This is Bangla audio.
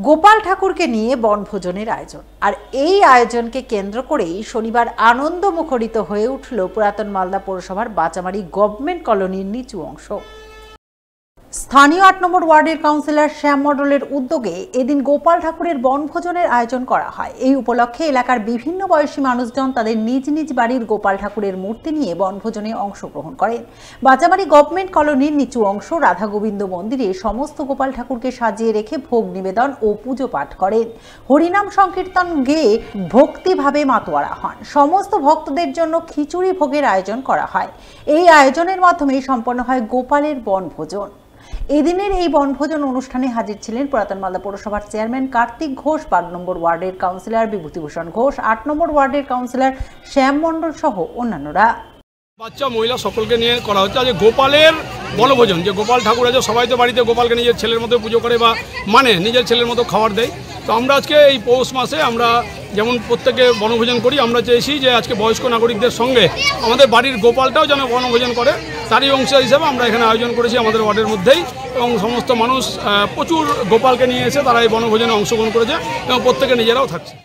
গোপাল ঠাকুরকে নিয়ে বনভোজনের আয়োজন, আর এই আয়োজনকে কেন্দ্র করেই শনিবার আনন্দ মুখরিত হয়ে উঠল পুরাতন মালদা পৌরসভার বাচামারি গভর্নমেন্ট কলোনির নিচু অংশ। স্থানীয় ৮ নম্বর ওয়ার্ডের কাউন্সিলর শ্যাম মণ্ডলের উদ্যোগে এদিন গোপাল ঠাকুরের বনভোজনের আয়োজন করা হয়। এই উপলক্ষে এলাকার বিভিন্ন বয়সী মানুষজন তাদের নিজ নিজ বাড়ির গোপাল ঠাকুরের মূর্তি নিয়ে বনভোজনে অংশগ্রহণ করেন। বাচামারি গভর্নমেন্ট কলোনির নিচু অংশ রাধা গোবিন্দ মন্দিরে সমস্ত গোপাল ঠাকুরকে সাজিয়ে রেখে ভোগ নিবেদন ও পুজো পাঠ করেন। হরিনাম সংকীর্তন গেয়ে ভক্তিভাবে মাতোয়ারা হন। সমস্ত ভক্তদের জন্য খিচুড়ি ভোগের আয়োজন করা হয়। এই আয়োজনের মাধ্যমে সম্পন্ন হয় গোপালের বনভোজন। এদিনের এই বনভোজন অনুষ্ঠানে হাজির ছিলেন পুরাতন মালদা পৌরসভার চেয়ারম্যান কার্তিক ঘোষ, 12 নম্বর ওয়ার্ডের কাউন্সিলর বিভূতিভূষণ ঘোষ, 8 নম্বর ওয়ার্ডের কাউন্সিলর শ্যাম মণ্ডল সহ অন্যান্যরা। বাচ্চা মহিলা সকলকে নিয়ে করা হচ্ছে আজ গোপালের বনভোজন। যে গোপাল ঠাকুর আছে, সবাই তো বাড়িতে গোপালকে নিজের ছেলের মতো পুজো করে বা নিজের ছেলের মতো খাবার দেয়। তো আমরা আজকে এই পৌষ মাসে আমরা যেমন প্রত্যেকে বনভোজন করি, আমরা চেয়েছি যে আজকে বয়স্ক নাগরিকদের সঙ্গে আমাদের বাড়ির গোপালটাও যেন বনভোজন করে, তারই অংশ হিসেবে আমরা এখানে আয়োজন করেছি আমাদের ওয়ার্ডের মধ্যেই। এবং সমস্ত মানুষ প্রচুর গোপালকে নিয়ে এসে তারা এই বনভোজনে অংশগ্রহণ করেছে এবং প্রত্যেকে নিজেরাও থাকছে।